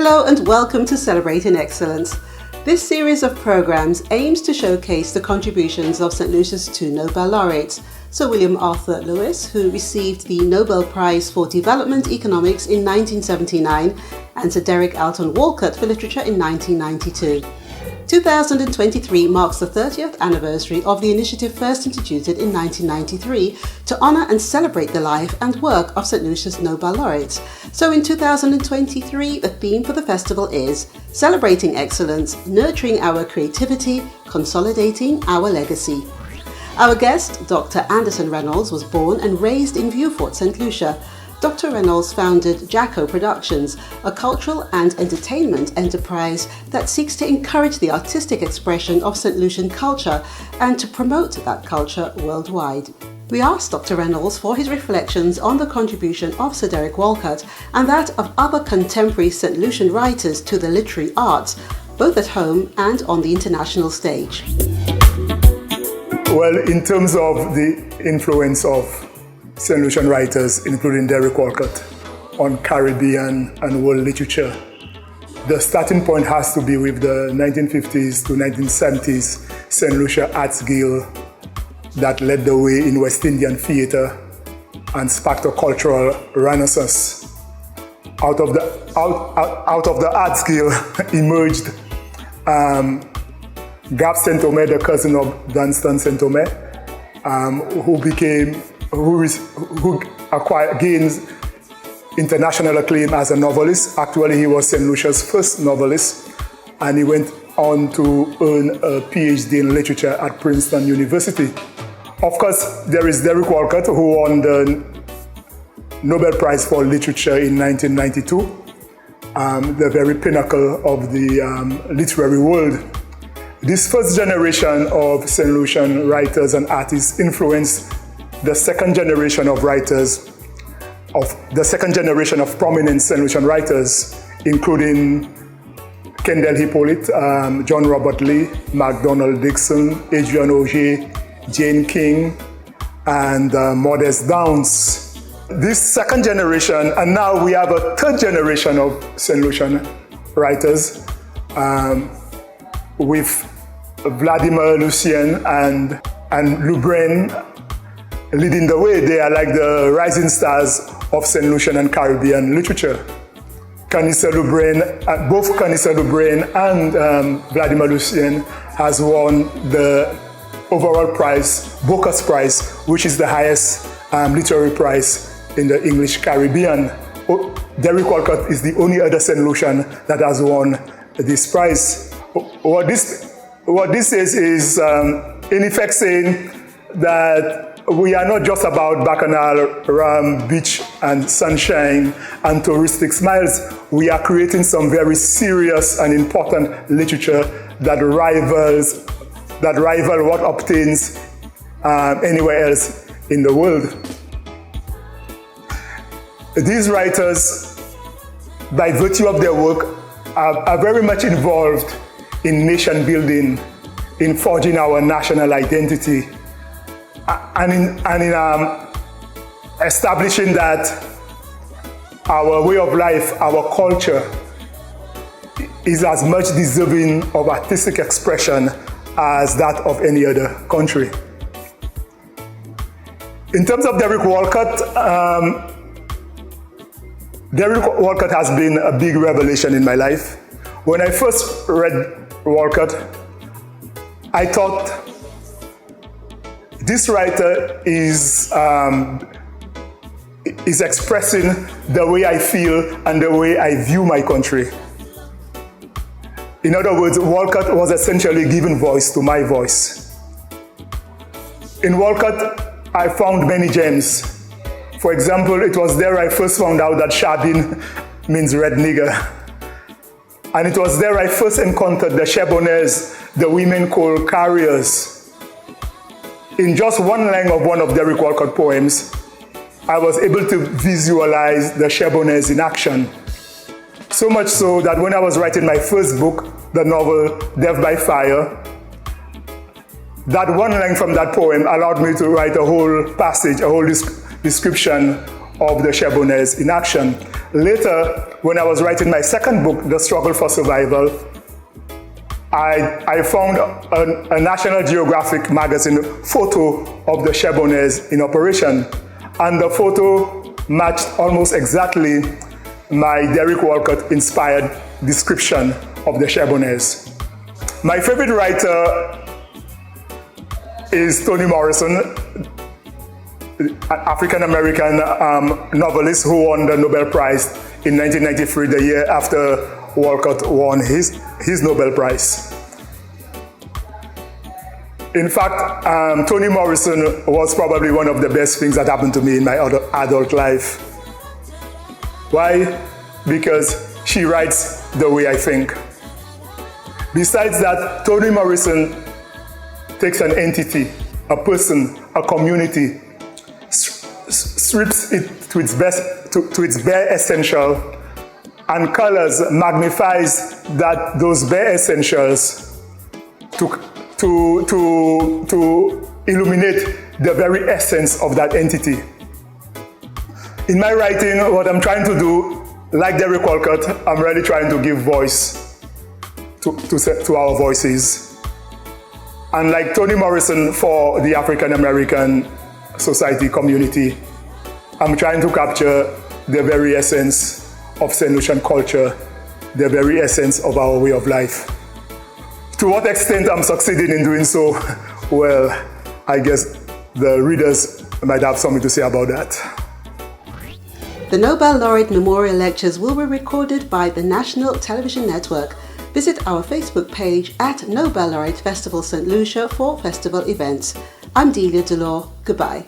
Hello and welcome to Celebrating Excellence. This series of programs aims to showcase the contributions of St. Lucia's two Nobel Laureates, Sir William Arthur Lewis, who received the Nobel Prize for Development Economics in 1979, and Sir Derek Walcott for Literature in 1992. 2023 marks the 30th anniversary of the initiative first instituted in 1993 to honour and celebrate the life and work of St. Lucia's Nobel Laureates. So in 2023, the theme for the festival is Celebrating Excellence, Nurturing Our Creativity, Consolidating Our Legacy. Our guest, Dr. Anderson Reynolds, was born and raised in Vieux Fort, Saint Lucia. Dr. Reynolds founded Jako Productions, a cultural and entertainment enterprise that seeks to encourage the artistic expression of St. Lucian culture and to promote that culture worldwide. We asked Dr. Reynolds for his reflections on the contribution of Sir Derek Walcott and that of other contemporary St. Lucian writers to the literary arts, both at home and on the international stage. Well, in terms of the influence of St. Lucian writers, including Derek Walcott, on Caribbean and world literature, the starting point has to be with the 1950s to 1970s St. Lucia Arts Guild that led the way in West Indian theatre and sparked a cultural renaissance. Out of the Arts Guild emerged Gab St. Omer, the cousin of Dunstan St. Omer, who gains international acclaim as a novelist. Actually, he was St. Lucia's first novelist, and he went on to earn a PhD in literature at Princeton University. Of course, there is Derek Walcott, who won the Nobel Prize for Literature in 1992, the very pinnacle of the literary world. This first generation of St. Lucian writers and artists influenced the second generation of prominent St. Lucian writers, including Kendall Hippolyte, John Robert Lee, MacDonald Dixon, Adrian Auger, Jane King, and Modest Downs. This second generation, and now we have a third generation of St. Lucian writers with Vladimir, Lucian, and Lubrain leading the way. They are like the rising stars of St. Lucian and Caribbean literature. Both Canissa Lubrain and Vladimir Lucian has won the overall prize, Booker's Prize, which is the highest literary prize in the English Caribbean. Derek Walcott is the only other St. Lucian that has won this prize. What this is in effect saying that we are not just about Bacchanal, rum, beach, and sunshine and touristic smiles. We are creating some very serious and important literature that rival what obtains anywhere else in the world. These writers, by virtue of their work, are very much involved in nation building, in forging our national identity, and in establishing that our way of life, our culture, is as much deserving of artistic expression as that of any other country. In terms of Derek Walcott, Derek Walcott has been a big revelation in my life. When I first read Walcott, I thought, this writer is expressing the way I feel and the way I view my country. In other words, Walcott was essentially giving voice to my voice. In Walcott, I found many gems. For example, it was there I first found out that Chardin means red nigger. And it was there I first encountered the Chebonnaise, the women coal carriers. In just one line of one of Derek Walcott poems, I was able to visualize the Chebonnaise in action. So much so that when I was writing my first book, the novel Death by Fire, that one line from that poem allowed me to write a whole passage, a whole description of the Charbonnais in action. Later, when I was writing my second book, The Struggle for Survival, I found a National Geographic magazine photo of the Charbonnais in operation, and the photo matched almost exactly my Derek Walcott inspired description of the Charbonnais. My favorite writer is Toni Morrison, an African-American novelist who won the Nobel Prize in 1993, the year after Walcott won his Nobel Prize. In fact, Toni Morrison was probably one of the best things that happened to me in my adult life. Why? Because she writes the way I think. Besides that, Toni Morrison takes an entity, a person, a community, strips it to its bare essential, and colors, magnifies those bare essentials to illuminate the very essence of that entity. In my writing, what I'm trying to do, like Derek Walcott, I'm really trying to give voice to our voices. And like Toni Morrison for the African American society community, I'm trying to capture the very essence of Saint Lucian culture, the very essence of our way of life. To what extent I'm succeeding in doing so, well, I guess the readers might have something to say about that. The Nobel Laureate Memorial Lectures will be recorded by the National Television Network. Visit our Facebook page at Nobel Laureate Festival St. Lucia for festival events. I'm Delia Delore. Goodbye.